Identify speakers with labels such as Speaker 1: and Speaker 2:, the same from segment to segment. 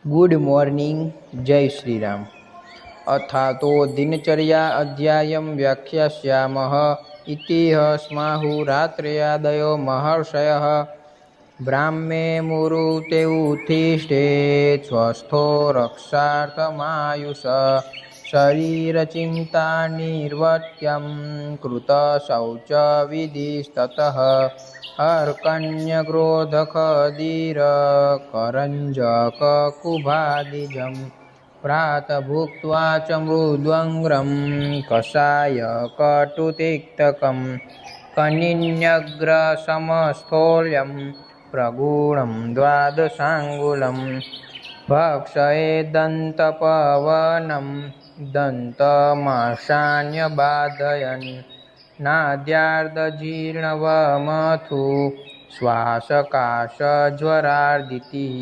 Speaker 1: Good morning. जय श्री राम। अथा तो दिनचर्या अध्यायं व्याख्यास्यामः। इतिह स्माहुरात्रयादयो महर्षयः ब्राह्मे मुरुते उत्तिष्ठे स्वस्थो रक्षार्थमायुष शरीरचिन्ता निर्वत्यं कृतशौच विधिस्ततः अर्कण्यक्रोधखदीरकरञ्जककुभादिजं प्रातभुक्त्वा च मृद्वङ्ग्रं कषायकटुतिक्तकं कनिन्यग्रसमस्थौल्यं प्रगुणं द्वादशाङ्गुलं भक्षयेदन्तपवनं दन्तमाशान्यबाधयन् नाद्यार्धजीर्णवमथु श्वासकाशज्वरार्दितिः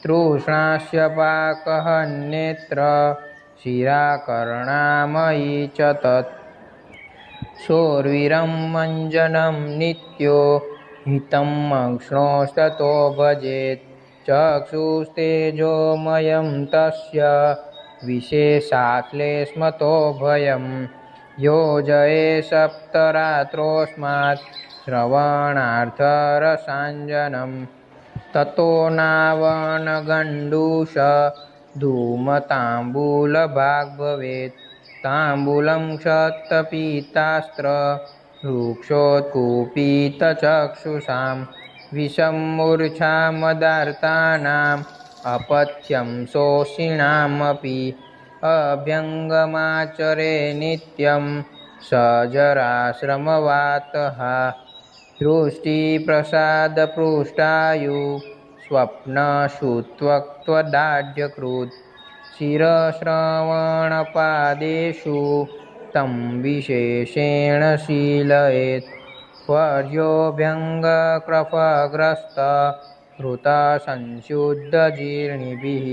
Speaker 1: तृष्णास्य पाकहन्नेत्र शिराकर्णामयी च तत् शोर्वीरं मञ्जनं नित्यो हितं मक्ष्णोस्ततो भजेत् चक्षुस्तेजोमयं तस्य विशेषाश्लेष्मतो भयं योजये सप्तरात्रोऽस्मात् श्रवणार्थरसाञ्जनं ततो नावनगण्डूष धूमताम्बूलभाग् भवेत् ताम्बूलं क्षत्तपीतास्त्र वृक्षोत्कुपितचक्षुषां विषमूर्च्छामदार्तानाम् अपथ्यं शोषिणामपि अभ्यङ्गमाचरे नित्यं सजराश्रमवातः दृष्टिप्रसादपृष्ठायु स्वप्नश्रुत्वदाढ्यकृत् शिरश्रवणपादेषु तं विशेषेण शीलयेत् पर्योभ्यङ्गक्रफग्रस्त हृतसंशुद्धजीर्णिभिः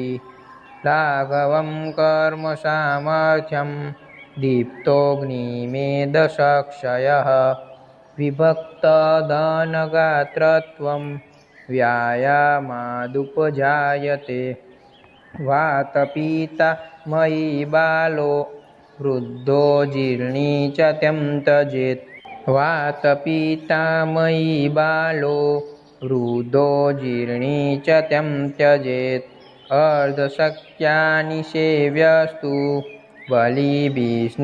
Speaker 1: लाघवं कर्मसामर्थ्यं दीप्तोऽग्निमेधसक्षयः विभक्तधनगात्रत्वं व्यायामादुपजायते वातपीता मयि बालो वृद्धो जीर्णी च तं त्यजेत् वातपीता मयि बालो वृद्धो जीर्णी च तं त्यजेत् अर्धशक्यानि सेव्यस्तु बलिभिस्निग्धभोजिभिः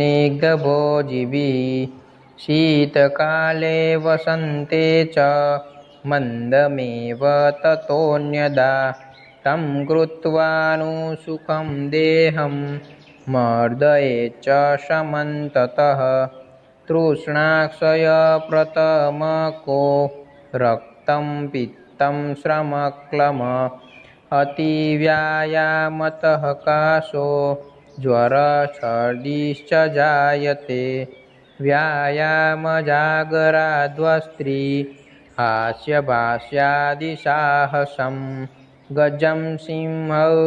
Speaker 1: शीतकाले वसन्ते च मन्दमेव ततोऽन्यदा तं कृत्वानुसुखं देहं मर्दयेच्च समन्ततः तृष्णाक्षयप्रथमको रक्तं पित्तं श्रमक्लम अतिव्यायामतः काशो ज्वरच्छर्दिश्च जायते व्यायामजागराद्वस्त्री हास्यभाष्यादिसाहसं गजं सिंहविवाकर्षन्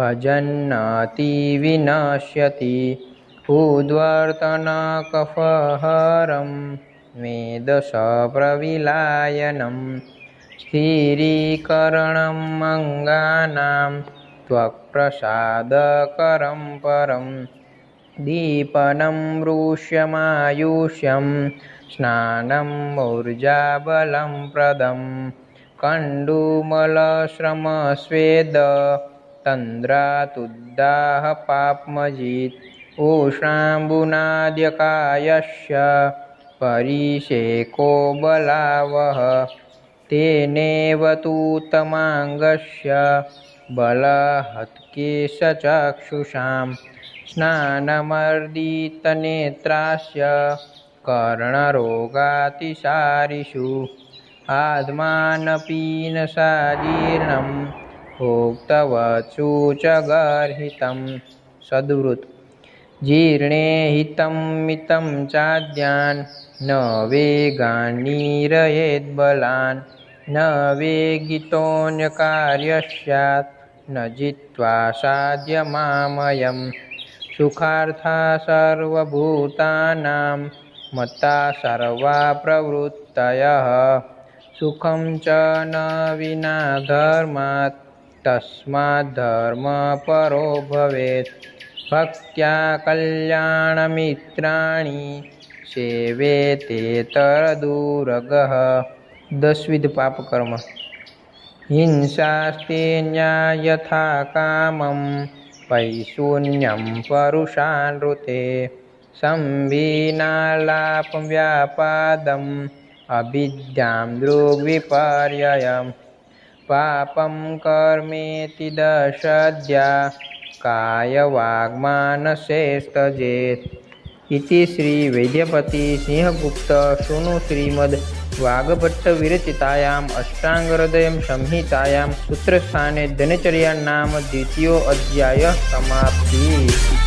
Speaker 1: भजन्नतिविनश्यति उद्वर्तनकफहरं मेधसप्रविलायनं स्थिरीकरणं अङ्गानां त्वक्प्रसादकरं परं दीपनं रुष्यमायुष्यं स्नानं ऊर्जाबलं प्रदं कण्डूमलश्रमस्वेद तन्द्रातुद्दाहपाप्मजित् उष्णाम्बुनाद्यकायस्य परिषेको बलावः तेनेव तु तमाङ्गस्य बलहत्केशचक्षुषां स्नानमर्दितनेत्रास्य कर्णरोगातिसारिषु आत्मानपीनसाजीर्णं भोक्तवत्सु च गर्हितं सद्वृत् जीर्णे हितं मितं चाद्यान् न वेगान्निरयेद्बलान् न वेगितोऽन्यकार्यस्यात् न जित्वा साध्यमामयं सुखार्था सर्वभूतानां मत्ता सर्वा प्रवृत्तयः સુખમ ચ ન વિના ધર્માત તસ્માદ્ ધર્મ પરો ભવેત. ભક્ત્યા કલ્યાણમિત્રાણી સેવેતે તરદુરગઃ. 10 પાપકર્મ. હિંસાસ્તેન્યા યથા કામં પૈશૂન્યં પરુષાનૃતે. સંભીનાલાપં વ્યાપાદમ અવિદ્યામ દૃગ્વિપર્યયમ. પાપમ કર્મેતિ દશદ્યા કાયવાગ્માનસેસ્તજેત. ઇતિ શ્રી વૈદ્યપતિ સિંહગુપ્ત શૃણુ શ્રીમદ્ વાગભટ્ટ વિરચિતાયામ અષ્ટાંગહૃદય સંહિતાયામ સૂત્રસ્થાને દિનચર્યા નામ દ્વિતીયો અધ્યાયઃ સમાપ્તિ.